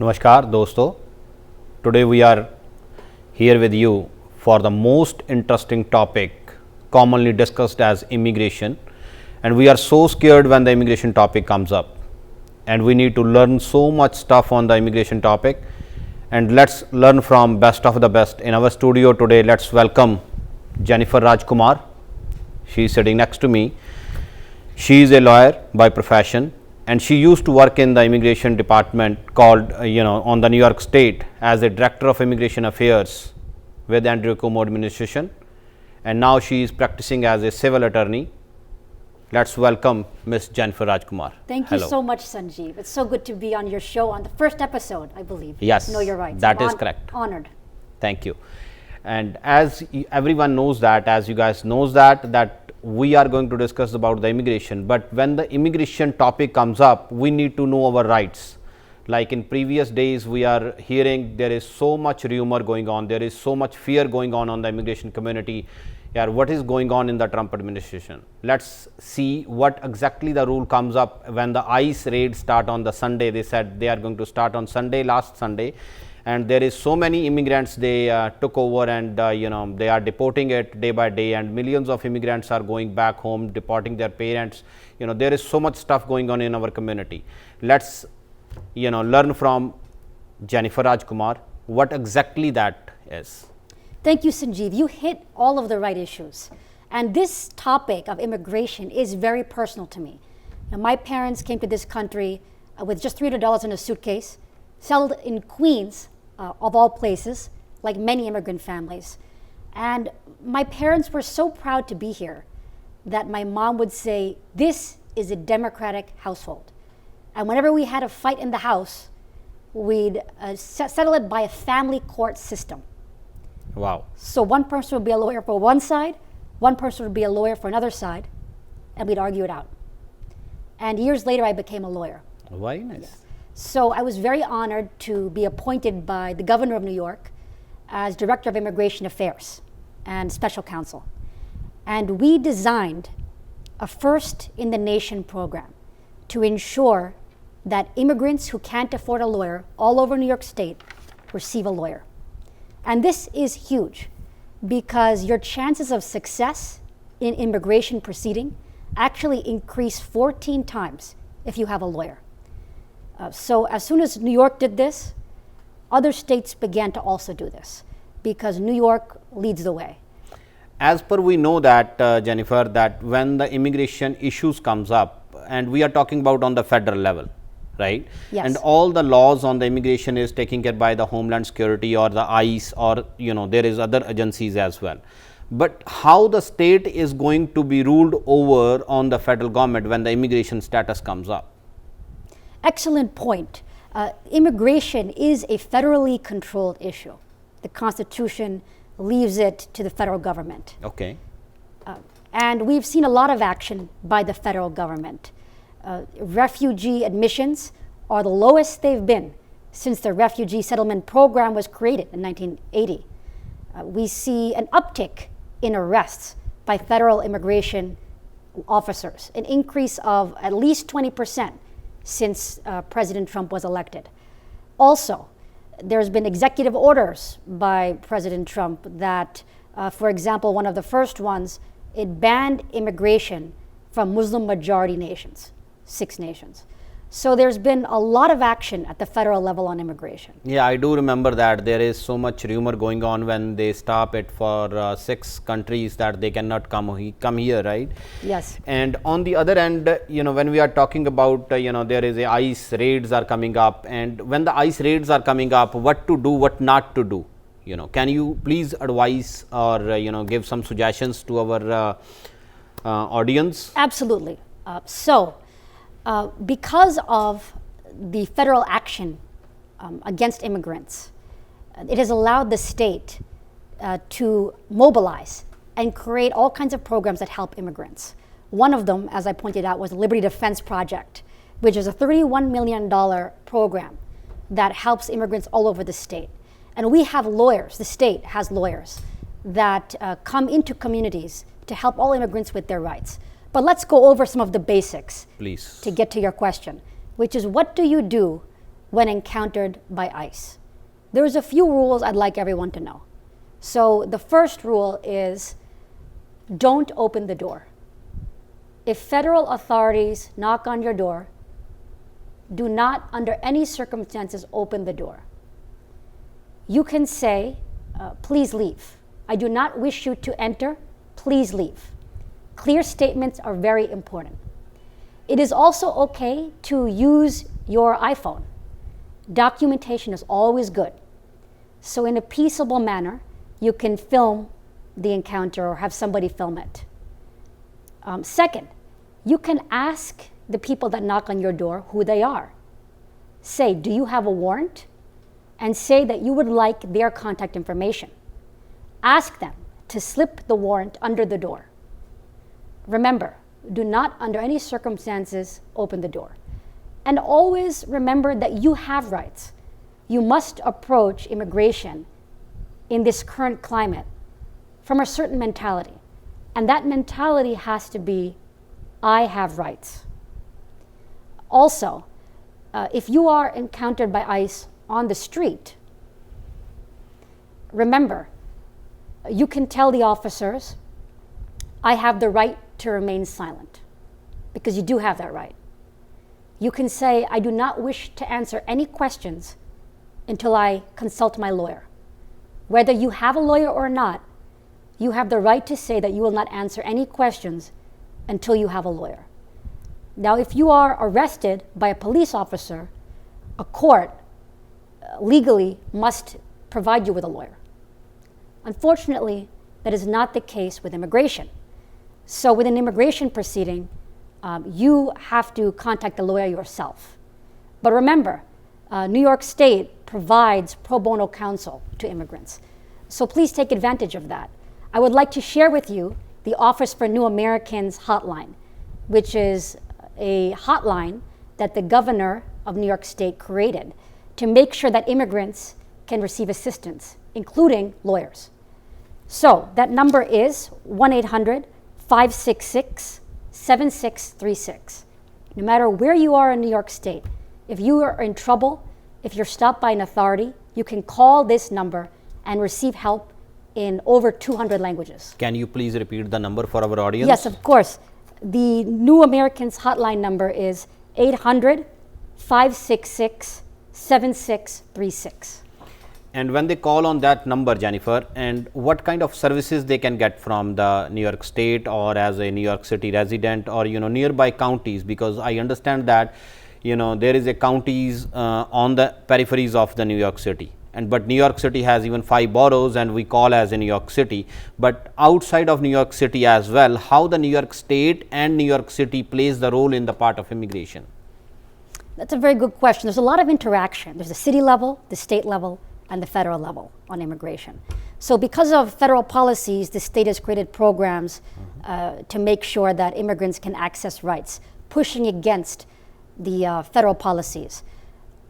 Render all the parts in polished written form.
नमस्कार दोस्तों, today we are here with you for the most interesting topic commonly discussed as immigration, and we are so scared when the immigration topic comes up, and we need to learn so much stuff on the immigration topic, and let's learn from best of the best. In our studio today, let's welcome Jennifer RAJ KUMAR. She is sitting next to me. She is a lawyer by profession, and she used to work in the immigration department called on the New York State as a director of immigration affairs with Andrew Cuomo administration, and now she is practicing as a civil attorney. Let's welcome Ms. Jennifer RAJ KUMAR. Thank you so much, Sanjeev. It's so good to be on your show on the first episode, I believe. Yes, no, you're right. That is correct. Honored. Thank you. And as everyone knows that, as you guys knows that we are going to discuss about the immigration, but when the immigration topic comes up, we need to know our rights. Like in previous days, we are hearing there is so much rumor going on, there is so much fear going on the immigration community. Yeah, what is going on in the Trump administration? Let's see what exactly the rule comes up when the ICE raids start on the Sunday. They said they are going to start on Sunday, last Sunday, and there is so many immigrants they took over, and they are deporting it day by day, and millions of immigrants are going back home, deporting their parents. There is so much stuff going on in our community. Let's learn from Jennifer RAJ KUMAR what exactly that is. Thank you, Sanjeev. You hit all of the right issues, and this topic of immigration is very personal to me. My parents came to this country with just $300 in a suitcase, settled in Queens, of all places, like many immigrant families. And my parents were so proud to be here that my mom would say, "This is a democratic household." And whenever we had a fight in the house, we'd settle it by a family court system. Wow. So one person would be a lawyer for one side, one person would be a lawyer for another side, and we'd argue it out. And years later, I became a lawyer. Very nice. Yeah. So I was very honored to be appointed by the governor of New York as Director of Immigration Affairs and Special Counsel. And we designed a first-in-the-nation program to ensure that immigrants who can't afford a lawyer all over New York State receive a lawyer. And this is huge because your chances of success in immigration proceeding actually increase 14 times if you have a lawyer. So as soon as New York did this, other states began to also do this because New York leads the way. As per we know that, Jennifer, that when the immigration issues comes up, and we are talking about on the federal level, right? Yes. And all the laws on the immigration is taken care by the Homeland Security or the ICE, or there is other agencies as well. But how the state is going to be ruled over on the federal government when the immigration status comes up? Excellent point. Immigration is a federally controlled issue. The Constitution leaves it to the federal government. Okay. And we've seen a lot of action by the federal government. Refugee admissions are the lowest they've been since the refugee settlement program was created in 1980. We see an uptick in arrests by federal immigration officers, an increase of at least 20% since President Trump was elected. Also, there's been executive orders by President Trump that, for example, one of the first ones, it banned immigration from Muslim majority nations, 6 nations. So there's been a lot of action at the federal level on immigration. Yeah, I do remember that there is so much rumor going on when they stop it for 6 countries that they cannot come here, right? Yes. And on the other end, when we are talking about, there is a ICE raids are coming up, and when the ICE raids are coming up, what to do, what not to do? Can you please advise or, give some suggestions to our audience? Absolutely. Because of the federal action against immigrants, it has allowed the state to mobilize and create all kinds of programs that help immigrants. One of them, as I pointed out, was the Liberty Defense Project, which is a $31 million program that helps immigrants all over the state. And we have lawyers, the state has lawyers that come into communities to help all immigrants with their rights. But let's go over some of the basics, please, to get to your question, which is what do you do when encountered by ICE. There's a few rules I'd like everyone to know. So the first rule is don't open the door. If federal authorities knock on your door, do not under any circumstances open the door. You can say, please leave. I do not wish you to enter, please leave. Clear statements are very important. It is also okay to use your iPhone. Documentation is always good. So in a peaceable manner, you can film the encounter or have somebody film it. Second, you can ask the people that knock on your door who they are. Say, do you have a warrant? And say that you would like their contact information. Ask them to slip the warrant under the door. Remember, do not under any circumstances open the door. And always remember that you have rights. You must approach immigration in this current climate from a certain mentality. And that mentality has to be, I have rights. Also, if you are encountered by ICE on the street, remember, you can tell the officers, I have the right to remain silent, because you do have that right. You can say, I do not wish to answer any questions until I consult my lawyer. Whether you have a lawyer or not, you have the right to say that you will not answer any questions until you have a lawyer. Now, if you are arrested by a police officer, a court legally must provide you with a lawyer. Unfortunately, that is not the case with immigration. So with an immigration proceeding, you have to contact the lawyer yourself. But remember, New York State provides pro bono counsel to immigrants. So please take advantage of that. I would like to share with you the Office for New Americans hotline, which is a hotline that the governor of New York State created to make sure that immigrants can receive assistance, including lawyers. So that number is 1-800-566-7636. No matter where you are in New York State, if you are in trouble, if you're stopped by an authority, you can call this number and receive help in over 200 languages. Can you please repeat the number for our audience? Yes, of course. The New Americans hotline number is 800-566-7636. And when they call on that number, Jennifer, and what kind of services they can get from the New York State or as a New York City resident or, nearby counties, because I understand that, there is a counties on the peripheries of the New York City. But New York City has even 5 boroughs and we call as a New York City. But outside of New York City as well, how the New York State and New York City plays the role in the part of immigration? That's a very good question. There's a lot of interaction. There's the city level, the state level, and the federal level on immigration. So because of federal policies, the state has created programs to make sure that immigrants can access rights, pushing against the federal policies.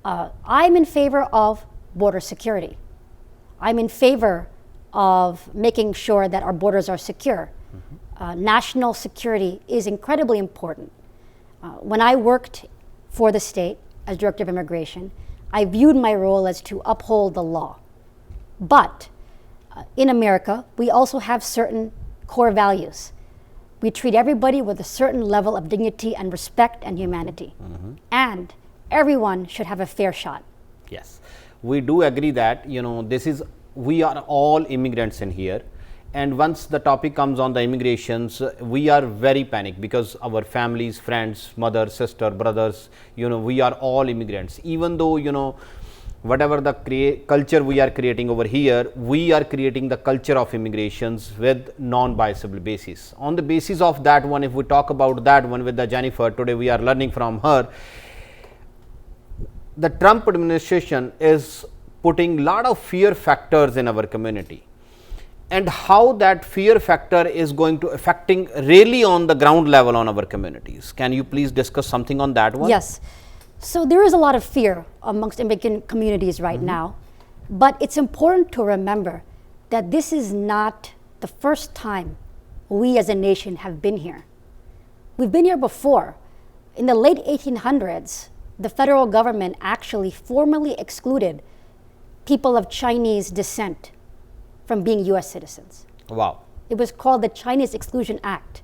I'm in favor of border security. I'm in favor of making sure that our borders are secure. National security is incredibly important. When I worked for the state as Director of Immigration, I viewed my role as to uphold the law. But in America, we also have certain core values. We treat everybody with a certain level of dignity and respect and humanity. And everyone should have a fair shot. Yes, we do agree that, we are all immigrants in here. And once the topic comes on the immigrations, we are very panicked because our families, friends, mother, sister, brothers, we are all immigrants. Even though, whatever the culture we are creating over here, we are creating the culture of immigrations with non-biasable basis. On the basis of that one, if we talk about that one with the Jennifer, today we are learning from her. The Trump administration is putting a lot of fear factors in our community. And how that fear factor is going to affecting really on the ground level on our communities. Can you please discuss something on that one? Yes. So there is a lot of fear amongst immigrant communities right now, but it's important to remember that this is not the first time we as a nation have been here. We've been here before. In the late 1800s, the federal government actually formally excluded people of Chinese descent from being US citizens. Wow. It was called the Chinese Exclusion Act.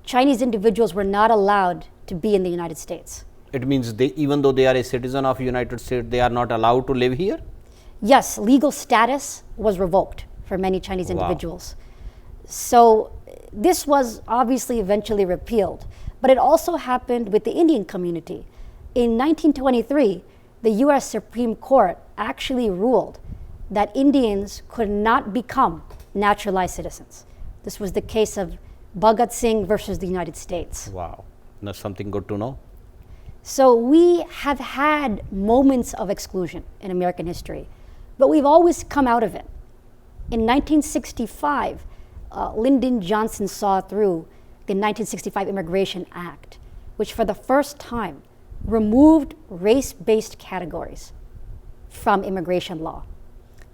Chinese individuals were not allowed to be in the United States. It means they, even though they are a citizen of United States, they are not allowed to live here? Yes, legal status was revoked for many Chinese individuals. So this was obviously eventually repealed, but it also happened with the Indian community. In 1923, the US Supreme Court actually ruled that Indians could not become naturalized citizens. This was the case of Bhagat Singh versus the United States. Wow, that's something good to know. So we have had moments of exclusion in American history, but we've always come out of it. In 1965, Lyndon Johnson saw through the 1965 Immigration Act, which for the first time removed race-based categories from immigration law.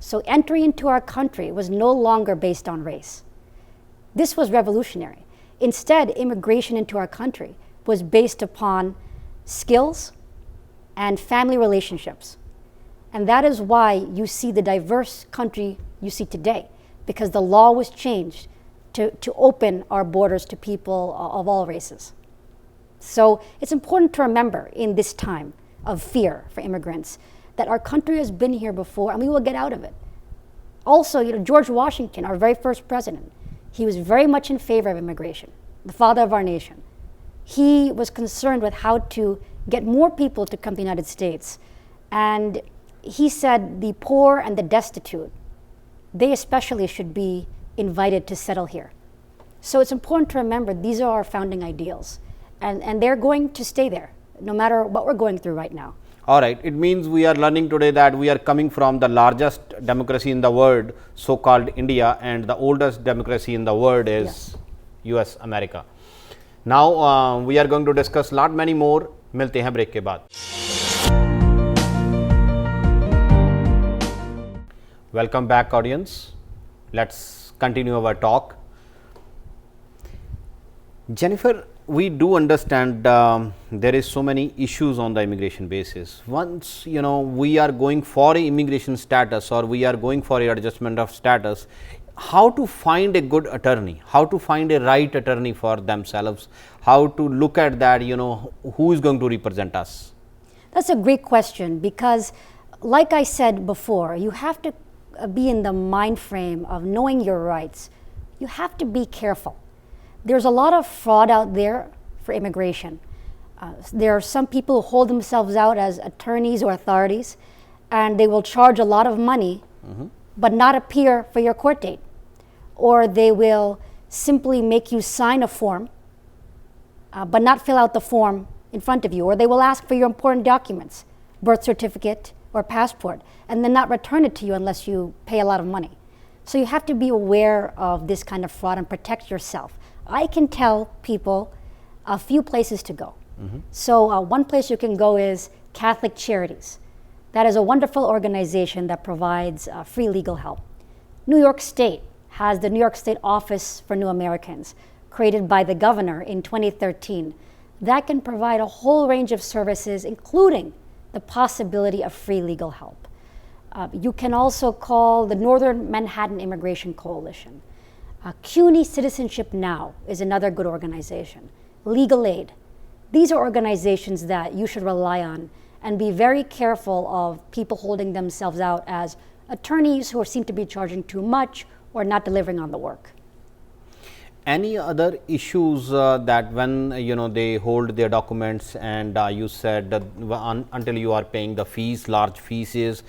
So entry into our country was no longer based on race. This was revolutionary. Instead, immigration into our country was based upon skills and family relationships. And that is why you see the diverse country you see today, because the law was changed to open our borders to people of all races. So it's important to remember in this time of fear for immigrants that our country has been here before and we will get out of it. Also, George Washington, our very first president, he was very much in favor of immigration, the father of our nation. He was concerned with how to get more people to come to the United States. And he said the poor and the destitute, they especially should be invited to settle here. So it's important to remember these are our founding ideals. And they're going to stay there, no matter what we're going through right now. All right, it means we are learning today that we are coming from the largest democracy in the world, so-called India, and the oldest democracy in the world is US America. Now we are going to discuss lot many more. मिलते हैं break के बाद. Welcome back, audience. Let's continue our talk. Jennifer, we do understand there is so many issues on the immigration basis. Once we are going for a immigration status or we are going for a adjustment of status, how to find a good attorney, how to find a right attorney for themselves, how to look at that, who is going to represent us? That's a great question, because like I said before, you have to be in the mind frame of knowing your rights. You have to be careful. There's a lot of fraud out there for immigration. There are some people who hold themselves out as attorneys or authorities, and they will charge a lot of money, but not appear for your court date. Or they will simply make you sign a form, but not fill out the form in front of you. Or they will ask for your important documents, birth certificate or passport, and then not return it to you unless you pay a lot of money. So you have to be aware of this kind of fraud and protect yourself. I can tell people a few places to go. So one place you can go is Catholic Charities. That is a wonderful organization that provides free legal help. New York State has the New York State Office for New Americans, created by the governor in 2013. That can provide a whole range of services, including the possibility of free legal help. You can also call the Northern Manhattan Immigration Coalition. CUNY Citizenship Now is another good organization. Legal Aid. These are organizations that you should rely on and be very careful of people holding themselves out as attorneys who seem to be charging too much or not delivering on the work. Any other issues that when they hold their documents and you said that until you are paying the fees, large fees,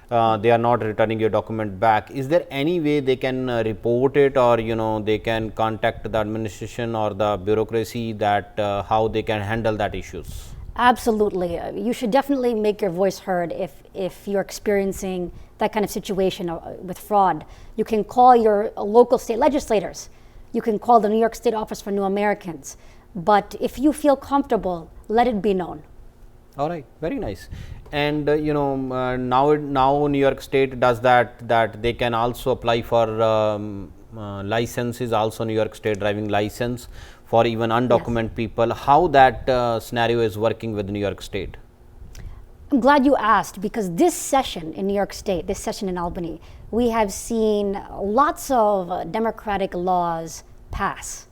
they are not returning your document back. Is there any way they can report it, or they can contact the administration or the bureaucracy that how they can handle that issues? Absolutely. You should definitely make your voice heard if you're experiencing that kind of situation with fraud. You can call your local state legislators. You can call the New York State Office for New Americans. But if you feel comfortable, let it be known. All right, very nice. And now New York State does that they can also apply for licenses, also New York State driving license for even undocumented people. How that scenario is working with New York State? I'm glad you asked, because this session in New York State, this session in Albany, we have seen lots of democratic laws pass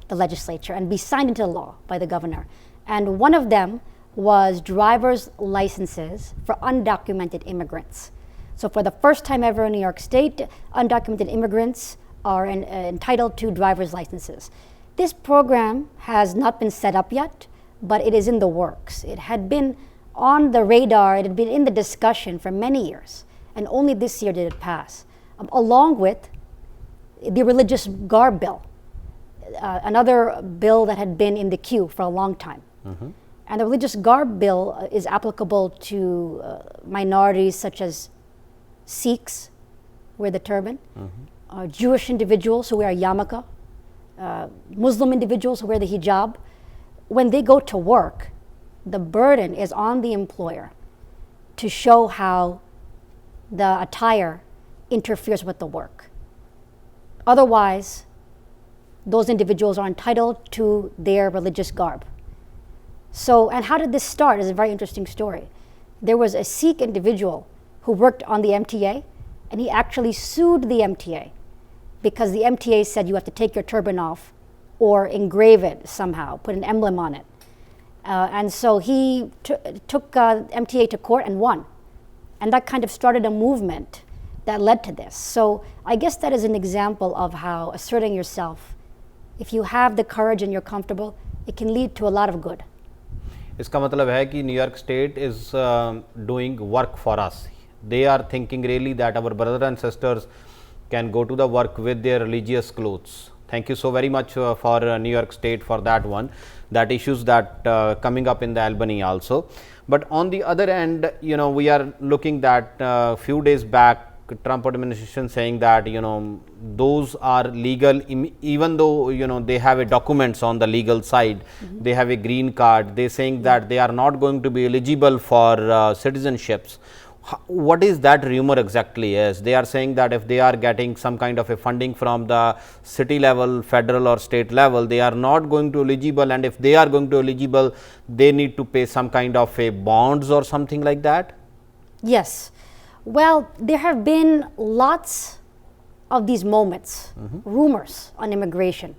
the legislature and be signed into law by the governor. And one of them was driver's licenses for undocumented immigrants. So for the first time ever in New York State, undocumented immigrants are entitled to driver's licenses. This program has not been set up yet, but it is in the works. It had been on the radar, it had been in the discussion for many years, and only this year did it pass, along with the religious garb bill, another bill that had been in the queue for a long time. And the religious garb bill is applicable to minorities such as Sikhs, who wear the turban, Jewish individuals who wear a yarmulke, Muslim individuals who wear the hijab. When they go to work, the burden is on the employer to show how the attire interferes with the work. Otherwise, those individuals are entitled to their religious garb. So, and how did this start? It's a very interesting story. There was a Sikh individual who worked on the MTA, and he actually sued the MTA because the MTA said you have to take your turban off or engrave it somehow, put an emblem on it. And so he took MTA to court and won. And that kind of started a movement that led to this. So I guess that is an example of how asserting yourself, if you have the courage and you're comfortable, it can lead to a lot of good. इसका मतलब है कि New York state is doing work for us. They are thinking really that our brothers and sisters can go to the work with their religious clothes. Thank you so very much for New York State for that one. That issues that coming up in the Albany also. But on the other end, you know, we are looking that few days back, Trump administration saying that, you know, those are legal, even though, you know, they have a documents on the legal side, they have a green card, they saying that they are not going to be eligible for citizenships. What is that rumor exactly is? They are saying that if they are getting some kind of a funding from the city level, federal or state level, they are not going to eligible, and if they are going to eligible, they need to pay some kind of a bonds or something like that? Yes. Well, there have been lots of these moments, rumors on immigration.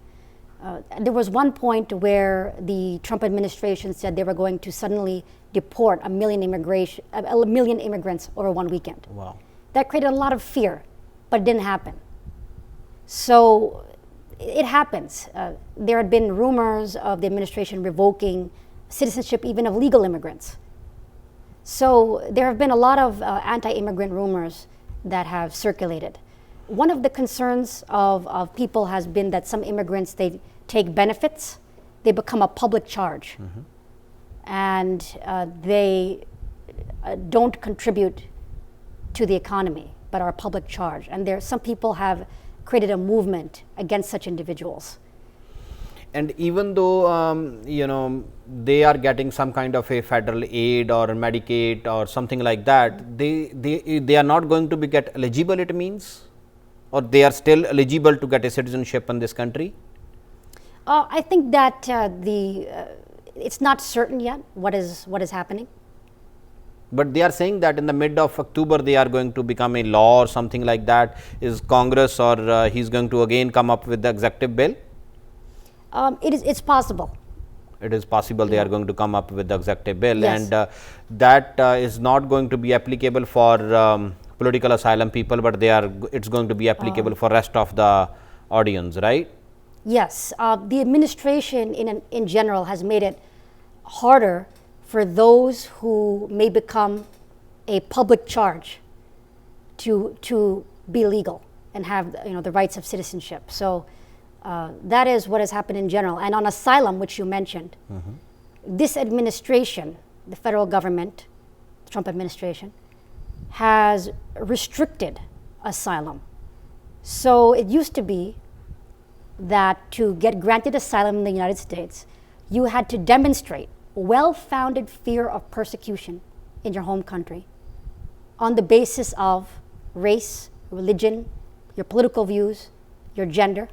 There was one point where the Trump administration said they were going to suddenly deport a million immigrants over one weekend. Wow. That created a lot of fear, but it didn't happen. So it happens. There had been rumors of the administration revoking citizenship even of legal immigrants. So there have been a lot of anti-immigrant rumors that have circulated. One of the concerns of people has been that some immigrants, they take benefits, they become a public charge, and they don't contribute to the economy, but are a public charge. And some people have created a movement against such individuals. And even though, you know, they are getting some kind of a federal aid or Medicaid or something like that, they are not going to be get eligible, it means? Or they are still eligible to get a citizenship in this country? I think that it's not certain yet what is happening. But they are saying that in the mid of October they are going to become a law or something like that. Is Congress or he's going to again come up with the executive bill? It's possible. It is possible they are going to come up with the executive bill, Yes. and that is not going to be applicable for political asylum people, but it's going to be applicable for rest of the audience, right? Yes, the administration in general has made it harder for those who may become a public charge to be legal and have, you know, the rights of citizenship. So that is what has happened in general. And on asylum, which you mentioned, this administration, the federal government, the Trump administration, has restricted asylum. So it used to be that to get granted asylum in the United States, you had to demonstrate well-founded fear of persecution in your home country on the basis of race, religion, your political views, your gender.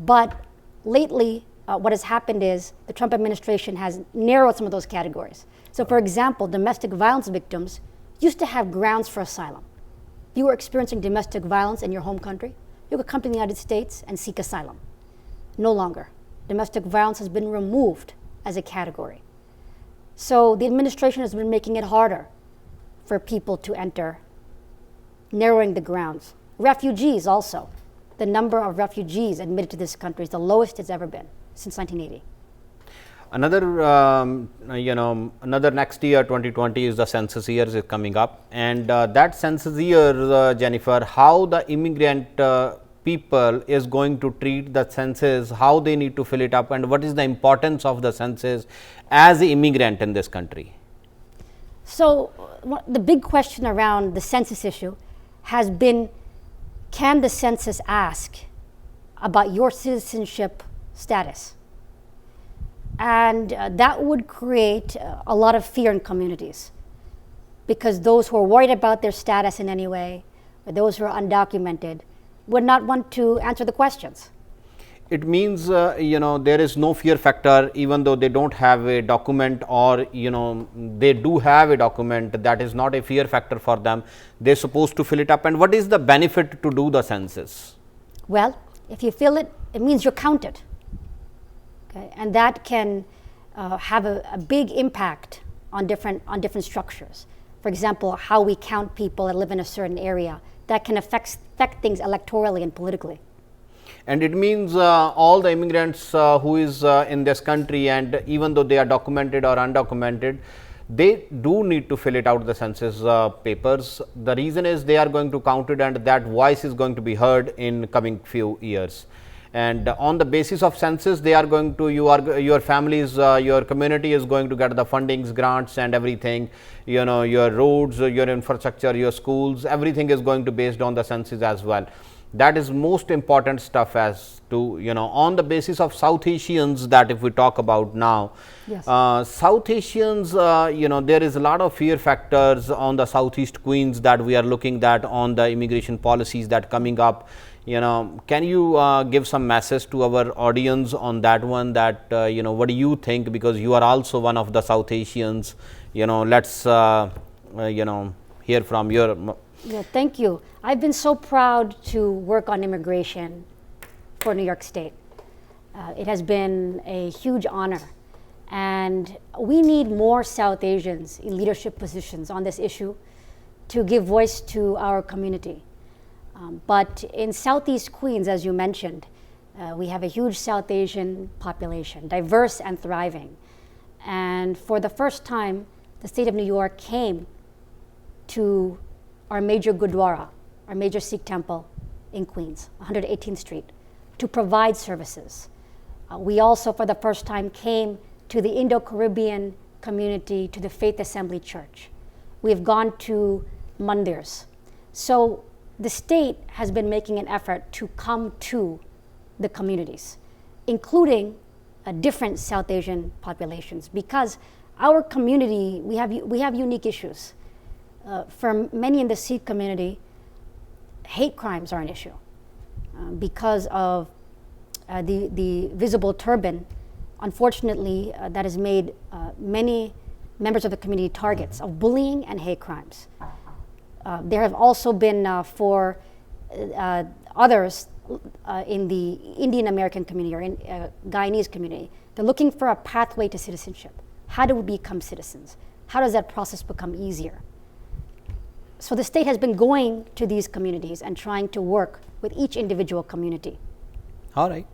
But lately, what has happened is the Trump administration has narrowed some of those categories. So for example, domestic violence victims used to have grounds for asylum. If you were experiencing domestic violence in your home country, you could come to the United States and seek asylum. No longer. Domestic violence has been removed as a category. So the administration has been making it harder for people to enter, narrowing the grounds. Refugees also. The number of refugees admitted to this country is the lowest it's ever been since 1980. Another next year, 2020, is the census year is coming up, and that census year, Jennifer, how the immigrant people is going to treat the census, how they need to fill it up, and what is the importance of the census as an immigrant in this country? So the big question around the census issue has been, can the census ask about your citizenship status? And that would create a lot of fear in communities, because those who are worried about their status in any way, or those who are undocumented, would not want to answer the questions. It means, there is no fear factor, even though they don't have a document, or, they do have a document, that is not a fear factor for them. They're supposed to fill it up. And what is the benefit to do the census? Well, if you fill it, it means you're counted. Okay? And that can have a big impact on different structures. For example, how we count people that live in a certain area, that can affect things electorally and politically. And it means all the immigrants who is in this country, and even though they are documented or undocumented, they do need to fill it out, the census papers. The reason is they are going to count it, and that voice is going to be heard in coming few years. And on the basis of census, they are going to, your families, your community is going to get the fundings, grants and everything, your roads, your infrastructure, your schools, everything is going to based on the census as well. That is most important stuff as to, on the basis of South Asians, that if we talk about now, yes. South Asians, there is a lot of fear factors on the Southeast Queens that we are looking at on the immigration policies that coming up. Can you give some message to our audience on that one, that, what do you think, because you are also one of the South Asians, let's, hear from your. Yeah, thank you. I've been so proud to work on immigration for New York State. It has been a huge honor, and we need more South Asians in leadership positions on this issue to give voice to our community. But in Southeast Queens, as you mentioned, we have a huge South Asian population, diverse and thriving. And for the first time, the state of New York came to our major Gurdwara, our major Sikh temple in Queens, 118th Street, to provide services. We also, for the first time, came to the Indo-Caribbean community, to the Faith Assembly Church. We have gone to mandirs. So the state has been making an effort to come to the communities, including different South Asian populations, because our community, we have unique issues. For many in the Sikh community, hate crimes are an issue because of the visible turban. Unfortunately, that has made many members of the community targets of bullying and hate crimes. There have also been for others in the Indian American community or in Guyanese community. They're looking for a pathway to citizenship. How do we become citizens? How does that process become easier? So the state has been going to these communities and trying to work with each individual community. All right.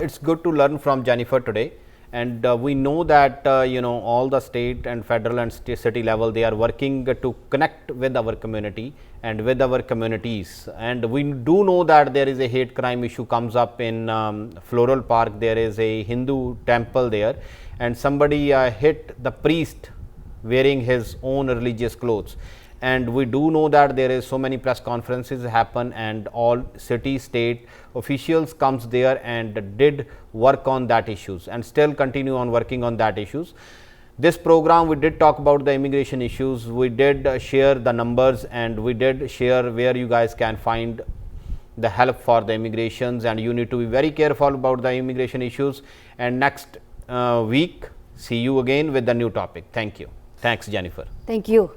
It's good to learn from Jennifer today. And we know that, all the state and federal and city level, they are working to connect with our community and with our communities. And we do know that there is a hate crime issue comes up in Floral Park. There is a Hindu temple there, and somebody hit the priest wearing his own religious clothes. And we do know that there is so many press conferences happen, and all city, state officials comes there and did work on that issues and still continue on working on that issues. This program, we did talk about the immigration issues. We did share the numbers, and we did share where you guys can find the help for the immigrations, and you need to be very careful about the immigration issues. And next week, see you again with the new topic. Thank you. Thanks, Jennifer. Thank you.